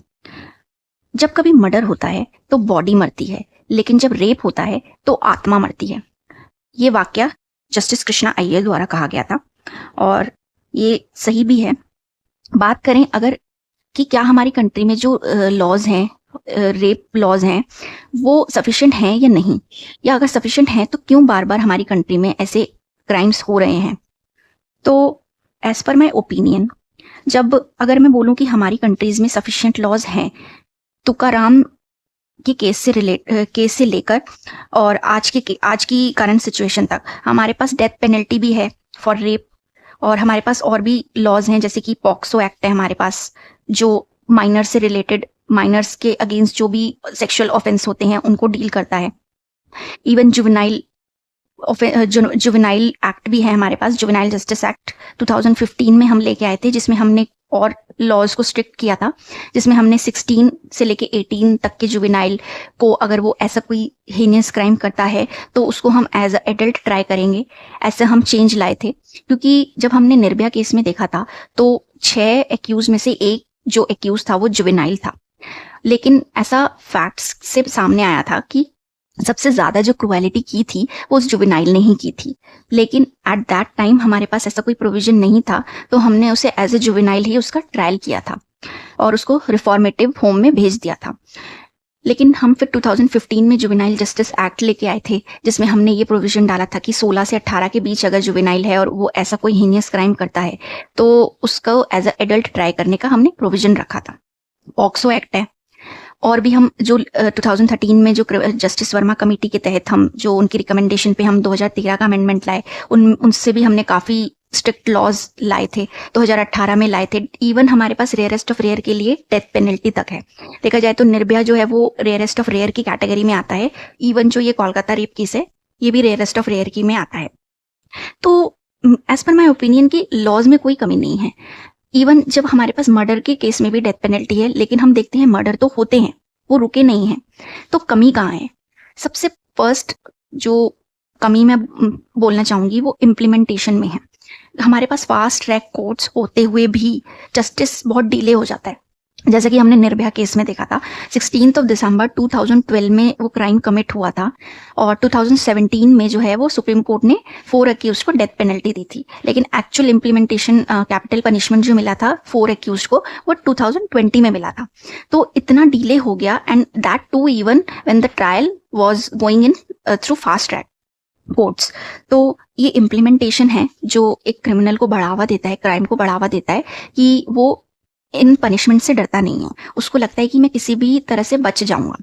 जब कभी मर्डर होता है तो बॉडी मरती है, लेकिन जब रेप होता है तो आत्मा मरती है। ये वाक्य जस्टिस कृष्णा अय्यर द्वारा कहा गया था और ये सही भी है। बात करें अगर कि क्या हमारी कंट्री में जो लॉज हैं, रेप लॉज हैं, वो सफिशिएंट हैं या नहीं, या अगर सफिशिएंट हैं तो क्यों बार बार हमारी कंट्री में ऐसे क्राइम्स हो रहे हैं। तो एज पर माई ओपिनियन, जब अगर मैं बोलूं कि हमारी कंट्रीज में सफिशिएंट लॉज हैं, तुकाराम के केस से लेकर और आज की करंट सिचुएशन तक हमारे पास डेथ पेनल्टी भी है फॉर रेप, और हमारे पास और भी लॉज हैं जैसे कि पॉक्सो एक्ट है हमारे पास, जो माइनर से रिलेटेड, माइनर्स के अगेंस्ट जो भी सेक्सुअल ऑफेंस होते हैं उनको डील करता है। इवन जुवेनाइल एक्ट भी है हमारे पास, जुवेनाइल जस्टिस एक्ट 2015 में हम लेके आए थे, जिसमें हमने और लॉज को स्ट्रिक्ट किया था, जिसमें हमने 16 से लेके 18 तक के जुवेनाइल को, अगर वो ऐसा कोई हीनियस क्राइम करता है तो उसको हम एज अ एडल्ट ट्राई करेंगे, ऐसे हम चेंज लाए थे। क्योंकि जब हमने निर्भया केस में देखा था तो 6 एक्यूज में से एक जो एक्यूज था वो जुवेनाइल था, लेकिन ऐसा फैक्ट्स से सामने आया था कि सबसे ज्यादा जो क्रुएलिटी की थी वो उस जुवेनाइल ने ही की थी, लेकिन एट दैट टाइम हमारे पास ऐसा कोई प्रोविजन नहीं था, तो हमने उसे एज ए जुवेनाइल ही उसका ट्रायल किया था और उसको रिफॉर्मेटिव होम में भेज दिया था। लेकिन हम फिर 2015 में जुवेनाइल जस्टिस एक्ट लेके आए थे, जिसमें हमने ये प्रोविजन डाला था कि 16 से 18 के बीच अगर जुवेनाइल है और वो ऐसा कोई हीनियस क्राइम करता है तो उसको एज अ एडल्ट ट्राई करने का हमने प्रोविजन रखा था। पॉक्सो एक्ट है, और भी हम जो 2013 में जो जस्टिस वर्मा कमेटी के तहत हम जो उनकी रिकमेंडेशन पे हम 2013 का अमेंडमेंट लाए, उनसे भी हमने काफ़ी स्ट्रिक्ट लॉज लाए थे, 2018 में लाए थे। इवन हमारे पास रेयरेस्ट ऑफ रेयर के लिए डेथ पेनल्टी तक है। देखा जाए तो निर्भया जो है वो रेयरेस्ट ऑफ रेयर की कैटेगरी में आता है। इवन जो ये कोलकाता रेप केस है ये भी रेयरेस्ट ऑफ रेयर की में आता है। तो एज पर माई ओपिनियन की लॉज में कोई कमी नहीं है। इवन जब हमारे पास मर्डर के केस में भी डेथ पेनल्टी है, लेकिन हम देखते हैं मर्डर तो होते हैं, वो रुके नहीं हैं। तो कमी कहाँ है? सबसे फर्स्ट जो कमी मैं बोलना चाहूंगी वो इम्प्लीमेंटेशन में है। हमारे पास फास्ट ट्रैक कोर्ट्स होते हुए भी जस्टिस बहुत डिले हो जाता है। जैसे कि हमने निर्भया केस में देखा था, 16 दिसंबर 2012 में वो क्राइम कमिट हुआ था और 2017 में जो है वो सुप्रीम कोर्ट ने 4 एक्यूज को डेथ पेनल्टी दी थी, लेकिन एक्चुअल इम्प्लीमेंटेशन कैपिटल पनिशमेंट जो मिला था 4 एक्यूज को वो 2020 में मिला था। तो इतना डिले हो गया, and that too even when the trial was going in through fast track courts. तो ये इम्प्लीमेंटेशन है जो एक क्रिमिनल को बढ़ावा देता है, क्राइम को बढ़ावा देता है, कि वो इन पनिशमेंट से डरता नहीं है, उसको लगता है कि मैं किसी भी तरह से बच जाऊंगा।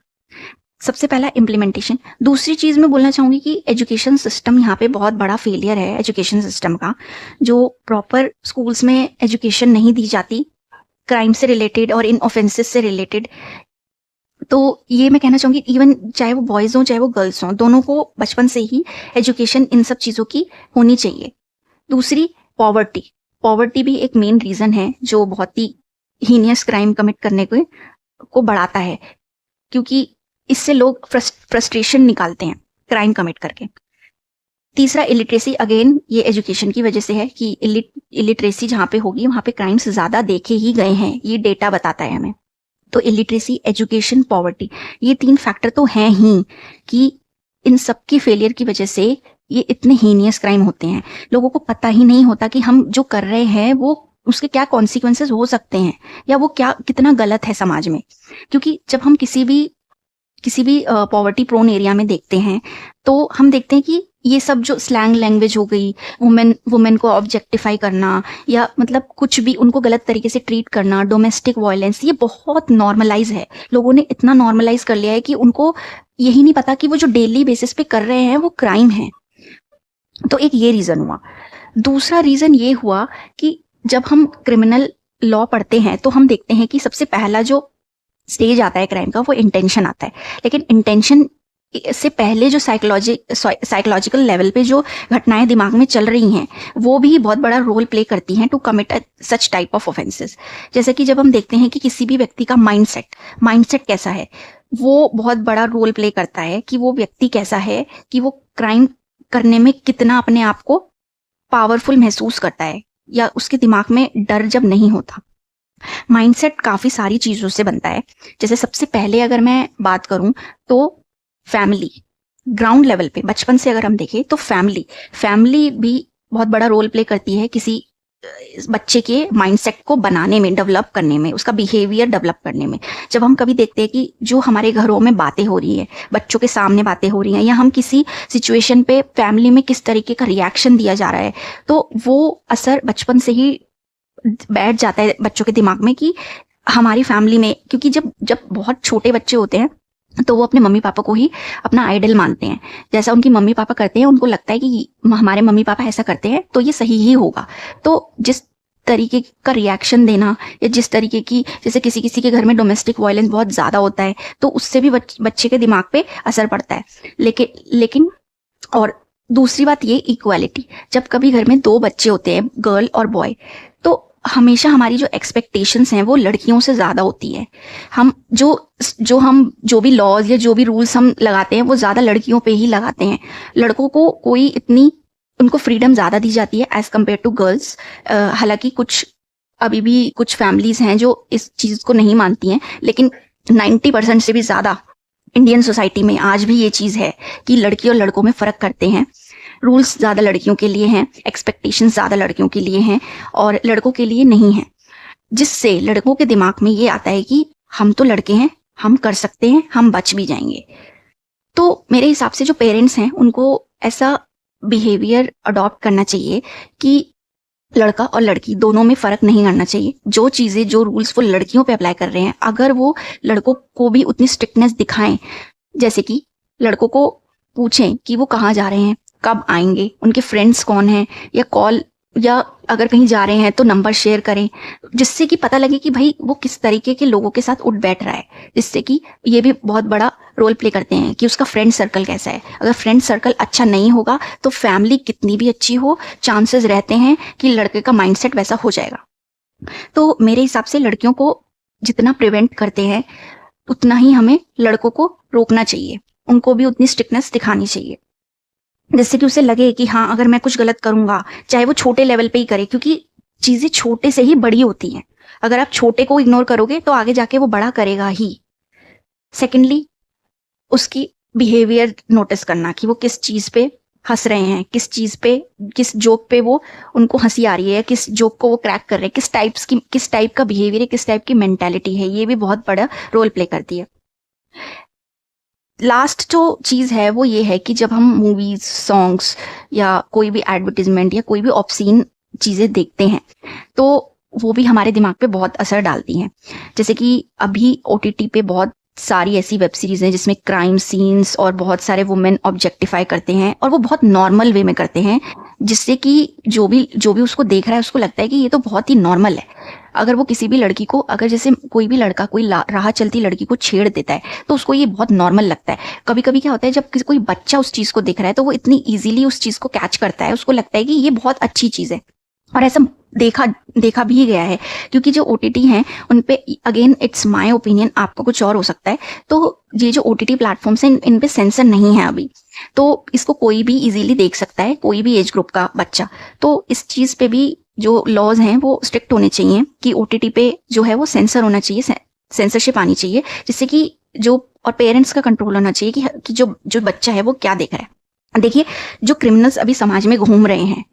सबसे पहला इम्प्लीमेंटेशन। दूसरी चीज मैं बोलना चाहूंगी कि एजुकेशन सिस्टम यहाँ पे बहुत बड़ा फेलियर है एजुकेशन सिस्टम का, जो प्रॉपर स्कूल्स में एजुकेशन नहीं दी जाती क्राइम से रिलेटेड और इन ऑफेंसेस से रिलेटेड। तो ये मैं कहना चाहूंगी इवन चाहे वो बॉयज हों चाहे वो गर्ल्स हों, दोनों को बचपन से ही एजुकेशन इन सब चीज़ों की होनी चाहिए। दूसरी, पॉवर्टी भी एक मेन रीज़न है जो बहुत ही हीनियस क्राइम कमिट करने को बढ़ाता है, क्योंकि इससे लोग फ्रस्ट्रेशन निकालते हैं क्राइम कमिट करके। तीसरा, इलिटरेसी। अगेन ये एजुकेशन की वजह से है कि इलिटरेसी जहाँ पे होगी वहाँ पे क्राइम्स ज़्यादा देखे ही गए हैं, ये डेटा बताता है हमें। तो इलिटरेसी, एजुकेशन, पॉवर्टी, ये 3 फैक्टर तो हैं ही कि इन सब की फेलियर की वजह से ये इतने हीनियस क्राइम होते हैं। लोगों को पता ही नहीं होता कि हम जो कर रहे हैं वो उसके क्या कॉन्सिक्वेंसेस हो सकते हैं, या वो क्या कितना गलत है समाज में। क्योंकि जब हम किसी भी पॉवर्टी प्रोन एरिया में देखते हैं तो हम देखते हैं कि ये सब जो स्लैंग लैंग्वेज हो गई, वुमेन को ऑब्जेक्टिफाई करना, या मतलब कुछ भी उनको गलत तरीके से ट्रीट करना, डोमेस्टिक वायलेंस, ये बहुत नॉर्मलाइज है। लोगों ने इतना नॉर्मलाइज कर लिया है कि उनको यही नहीं पता कि वो जो डेली बेसिस पे कर रहे हैं वो क्राइम है। तो एक ये रीजन हुआ। दूसरा रीजन ये हुआ कि जब हम क्रिमिनल लॉ पढ़ते हैं तो हम देखते हैं कि सबसे पहला जो स्टेज आता है क्राइम का वो इंटेंशन आता है, लेकिन इंटेंशन से पहले जो साइकोलॉजिकल लेवल पे जो घटनाएं दिमाग में चल रही हैं वो भी बहुत बड़ा रोल प्ले करती हैं to commit such type of offences. जैसे कि जब हम देखते हैं कि किसी भी व्यक्ति का माइंडसेट कैसा है, वो बहुत बड़ा रोल प्ले करता है कि वो व्यक्ति कैसा है, कि वो क्राइम करने में कितना अपने आप को पावरफुल महसूस करता है, या उसके दिमाग में डर जब नहीं होता। माइंडसेट काफी सारी चीजों से बनता है। जैसे सबसे पहले अगर मैं बात करूं तो फैमिली, ग्राउंड लेवल पे बचपन से अगर हम देखें तो फैमिली भी बहुत बड़ा रोल प्ले करती है किसी इस बच्चे के माइंडसेट को बनाने में, डेवलप करने में, उसका बिहेवियर डेवलप करने में। जब हम कभी देखते हैं कि जो हमारे घरों में बातें हो रही है, बच्चों के सामने बातें हो रही हैं, या हम किसी सिचुएशन पे फैमिली में किस तरीके का रिएक्शन दिया जा रहा है, तो वो असर बचपन से ही बैठ जाता है बच्चों के दिमाग में कि हमारी फैमिली में, क्योंकि जब जब बहुत छोटे बच्चे होते हैं तो वो अपने मम्मी पापा को ही अपना आइडल मानते हैं। जैसा उनकी मम्मी पापा करते हैं, उनको लगता है कि हमारे मम्मी पापा ऐसा करते हैं तो ये सही ही होगा। तो जिस तरीके का रिएक्शन देना, या जिस तरीके की, जैसे किसी किसी के घर में डोमेस्टिक वायलेंस बहुत ज़्यादा होता है, तो उससे भी बच्चे के दिमाग पे असर पड़ता है। लेकिन और दूसरी बात ये इक्वालिटी, जब कभी घर में दो बच्चे होते हैं, गर्ल और बॉय, तो हमेशा हमारी जो एक्सपेक्टेशंस हैं वो लड़कियों से ज़्यादा होती है। हम जो भी लॉज या जो भी रूल्स हम लगाते हैं वो ज़्यादा लड़कियों पे ही लगाते हैं। लड़कों को उनको फ्रीडम ज़्यादा दी जाती है एज कम्पेयर टू गर्ल्स। हालांकि अभी भी कुछ फैमिलीज हैं जो इस चीज़ को नहीं मानती हैं, लेकिन 90% से भी ज़्यादा इंडियन सोसाइटी में आज भी ये चीज़ है कि लड़की और लड़कों में फ़र्क करते हैं। रूल्स ज़्यादा लड़कियों के लिए हैं, एक्सपेक्टेशंस ज़्यादा लड़कियों के लिए हैं और लड़कों के लिए नहीं है, जिससे लड़कों के दिमाग में ये आता है कि हम तो लड़के हैं, हम कर सकते हैं, हम बच भी जाएंगे। तो मेरे हिसाब से जो पेरेंट्स हैं उनको ऐसा बिहेवियर अडॉप्ट करना चाहिए कि लड़का और लड़की दोनों में फ़र्क नहीं करना चाहिए। जो चीज़ें, जो रूल्स वो लड़कियों पे अप्लाई कर रहे हैं, अगर वो लड़कों को भी उतनी स्ट्रिक्टनेस दिखाएं, जैसे कि लड़कों को पूछें कि वो कहाँ जा रहे हैं, कब आएंगे, उनके फ्रेंड्स कौन हैं, या अगर कहीं जा रहे हैं तो नंबर शेयर करें, जिससे कि पता लगे कि भाई वो किस तरीके के लोगों के साथ उठ बैठ रहा है। जिससे कि ये भी बहुत बड़ा रोल प्ले करते हैं कि उसका फ्रेंड सर्कल कैसा है। अगर फ्रेंड सर्कल अच्छा नहीं होगा तो फैमिली कितनी भी अच्छी हो, चांसेस रहते हैं कि लड़के का माइंडसेट वैसा हो जाएगा। तो मेरे हिसाब से लड़कियों को जितना प्रिवेंट करते हैं उतना ही हमें लड़कों को रोकना चाहिए, उनको भी उतनी स्ट्रिक्टनेस दिखानी चाहिए, जिससे कि उसे लगे कि हाँ, अगर मैं कुछ गलत करूंगा, चाहे वो छोटे लेवल पे ही करे, क्योंकि चीजें छोटे से ही बड़ी होती हैं। अगर आप छोटे को इग्नोर करोगे तो आगे जाके वो बड़ा करेगा ही। सेकेंडली, उसकी बिहेवियर नोटिस करना कि वो किस चीज पे हंस रहे हैं, किस जोक पे वो उनको हंसी आ रही है, किस जोक को वो क्रैक कर रहे हैं, किस टाइप का बिहेवियर है, किस टाइप की मेंटालिटी है, ये भी बहुत बड़ा रोल प्ले करती है। लास्ट जो चीज़ है वो ये है कि जब हम मूवीज, सॉन्ग्स या कोई भी एडवर्टीजमेंट या कोई भी ऑब्सीन चीज़ें देखते हैं तो वो भी हमारे दिमाग पे बहुत असर डालती हैं। जैसे कि अभी OTT पे बहुत सारी ऐसी वेब सीरीज हैं जिसमें क्राइम सीन्स और बहुत सारे वुमेन ऑब्जेक्टिफाई करते हैं, और वो बहुत नॉर्मल वे में करते हैं, जिससे कि जो भी उसको देख रहा है उसको लगता है कि ये तो बहुत ही नॉर्मल है। अगर वो किसी भी लड़की को, अगर जैसे कोई भी लड़का कोई राह चलती लड़की को छेड़ देता है तो उसको ये बहुत नॉर्मल लगता है। कभी कभी क्या होता है, जब कोई बच्चा उस चीज़ को देख रहा है तो वो इतनी ईजिली उस चीज़ को कैच करता है, उसको लगता है कि ये बहुत अच्छी चीज़ है। और ऐसा देखा भी गया है, क्योंकि जो OTT हैं उन पे, अगेन इट्स माय ओपिनियन, आपका कुछ और हो सकता है, तो ये जो OTT प्लेटफॉर्म्स हैं इन पे सेंसर नहीं है अभी, तो इसको कोई भी इजीली देख सकता है, कोई भी एज ग्रुप का बच्चा। तो इस चीज़ पे भी जो लॉज हैं वो स्ट्रिक्ट होने चाहिए कि OTT पे जो है वो सेंसर होना चाहिए, सेंसरशिप आनी चाहिए, जिससे कि और पेरेंट्स का कंट्रोल होना चाहिए कि जो बच्चा है वो क्या देख रहा है। देखिए, जो क्रिमिनल्स अभी समाज में घूम रहे हैं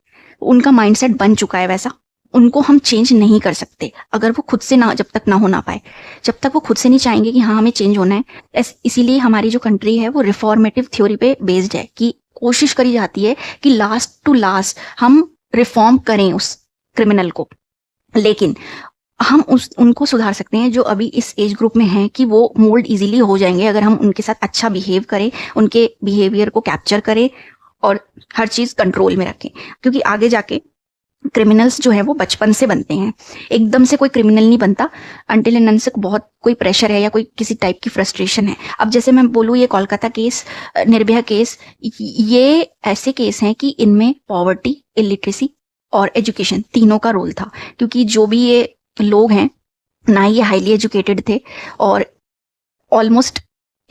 उनका माइंडसेट बन चुका है वैसा, उनको हम चेंज नहीं कर सकते अगर वो खुद से जब तक ना हो ना पाए, जब तक वो खुद से नहीं चाहेंगे कि हाँ हमें चेंज होना है। इसीलिए हमारी जो कंट्री है वो रिफॉर्मेटिव थ्योरी पे बेस्ड है, कि कोशिश करी जाती है कि लास्ट टू लास्ट हम रिफॉर्म करें उस क्रिमिनल को। लेकिन हम उनको सुधार सकते हैं जो अभी इस एज ग्रुप में हैं, कि वो मोल्ड इजीली हो जाएंगे अगर हम उनके साथ अच्छा बिहेव करें, उनके बिहेवियर को कैप्चर करें और हर चीज़ कंट्रोल में रखें। क्योंकि आगे जाके क्रिमिनल्स जो है वो बचपन से बनते हैं, एकदम से कोई क्रिमिनल नहीं बनता अंटिल एंड अनटिल बहुत कोई प्रेशर है या कोई किसी टाइप की फ्रस्ट्रेशन है। अब जैसे मैं बोलूँ, ये कोलकाता केस, निर्भया केस, ये ऐसे केस हैं कि इनमें पॉवर्टी, इलिटरेसी और एजुकेशन तीनों का रोल था, क्योंकि जो भी ये लोग हैं ना ये हाईली एजुकेटेड थे और ऑलमोस्ट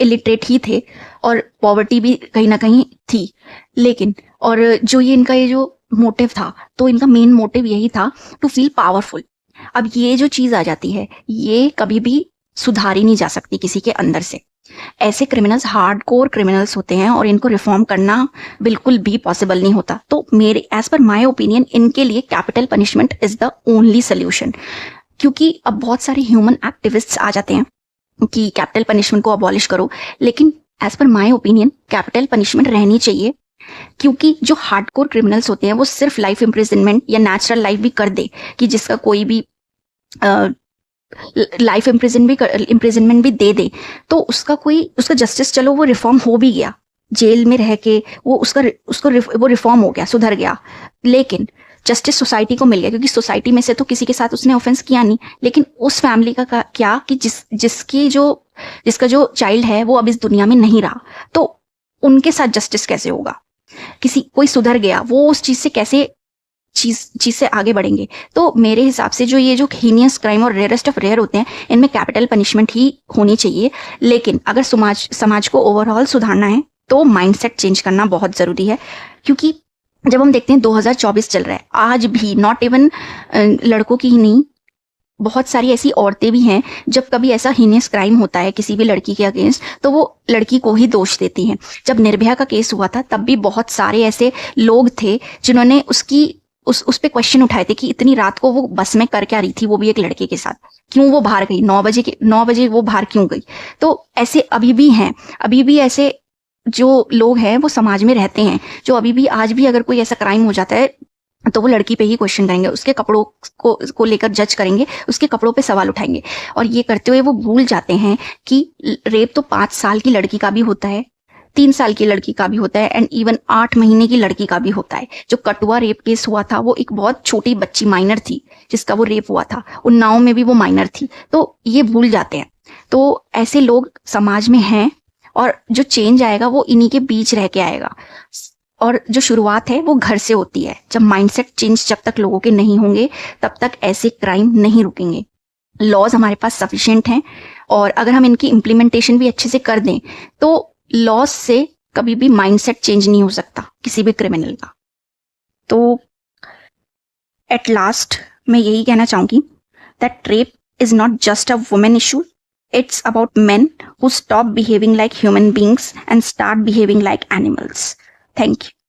इलिटरेट ही थे, और पॉवर्टी भी कहीं ना कहीं थी। लेकिन और जो इनका ये जो मोटिव था, तो इनका मेन मोटिव यही था टू फील पावरफुल। अब ये जो चीज़ आ जाती है ये कभी भी सुधारी नहीं जा सकती किसी के अंदर से, ऐसे क्रिमिनल्स हार्डकोर क्रिमिनल्स होते हैं और इनको रिफॉर्म करना बिल्कुल भी पॉसिबल नहीं होता। तो मेरे एज पर माय ओपिनियन इनके लिए capital punishment is the only solution. क्योंकि अब बहुत सारे ह्यूमन एक्टिविस्ट्स आ जाते हैं कि कैपिटल पनिशमेंट को अबॉलिश करो, लेकिन as per my opinion capital punishment रहनी चाहिए। क्योंकि जो हार्डकोर क्रिमिनल्स होते हैं वो सिर्फ लाइफ इम्प्रिजनमेंट या नेचुरल लाइफ भी कर दे, कि जिसका कोई भी लाइफ इम्प्रिजनमेंट भी दे दे, तो उसका जस्टिस, चलो वो रिफॉर्म हो भी गया, जेल में रह के वो वो रिफॉर्म हो गया, सुधर गया, लेकिन जस्टिस सोसाइटी को मिल गया, क्योंकि सोसाइटी में से तो किसी के साथ उसने ऑफेंस किया नहीं, लेकिन उस फैमिली का क्या कि जिसका जो चाइल्ड है वो अब इस दुनिया में नहीं रहा, तो उनके साथ जस्टिस कैसे होगा? कोई सुधर गया, वो उस चीज से कैसे चीज से आगे बढ़ेंगे? तो मेरे हिसाब से जो हीनियस क्राइम और रेयरेस्ट ऑफ रेयर होते हैं, इनमें कैपिटल पनिशमेंट ही होनी चाहिए। लेकिन अगर समाज को ओवरऑल सुधारना है तो माइंडसेट चेंज करना बहुत जरूरी है। क्योंकि जब हम देखते हैं 2024 चल रहा है, आज भी नॉट इवन लड़कों की ही नहीं, बहुत सारी ऐसी औरतें भी हैं, जब कभी ऐसा हीनियस क्राइम होता है किसी भी लड़की के अगेंस्ट, तो वो लड़की को ही दोष देती हैं। जब निर्भया का केस हुआ था तब भी बहुत सारे ऐसे लोग थे जिन्होंने उस पे क्वेश्चन उठाए थे कि इतनी रात को वो बस में कर क्या रही थी, वो भी एक लड़के के साथ, क्यों वो बाहर गई, 9 बजे वो बाहर क्यों गई? तो ऐसे अभी भी हैं, अभी भी ऐसे जो लोग हैं वो समाज में रहते हैं, जो अभी भी आज भी अगर कोई ऐसा क्राइम हो जाता है तो वो लड़की पे ही क्वेश्चन करेंगे, उसके कपड़ों को लेकर जज करेंगे, उसके कपड़ों पे सवाल उठाएंगे। और ये करते हुए वो भूल जाते हैं कि रेप तो 5 साल की लड़की का भी होता है, 3 साल की लड़की का भी होता है, एंड इवन 8 महीने की लड़की का भी होता है। जो कटुआ रेप केस हुआ था वो एक बहुत छोटी बच्ची माइनर थी जिसका वो रेप हुआ था, उन्नाव में भी वो माइनर थी। तो ये भूल जाते हैं। तो ऐसे लोग समाज में हैं, और जो चेंज आएगा वो इन्हीं के बीच रह के आएगा। और जो शुरुआत है वो घर से होती है। जब माइंडसेट चेंज जब तक लोगों के नहीं होंगे तब तक ऐसे क्राइम नहीं रुकेंगे। लॉज हमारे पास सफिशिएंट हैं, और अगर हम इनकी इम्प्लीमेंटेशन भी अच्छे से कर दें तो लॉज से कभी भी माइंडसेट चेंज नहीं हो सकता किसी भी क्रिमिनल का। तो एट लास्ट मैं यही कहना चाहूंगी that rape is not just a women issue, it's about men who stop behaving like human beings and start behaving like animals. Thank you.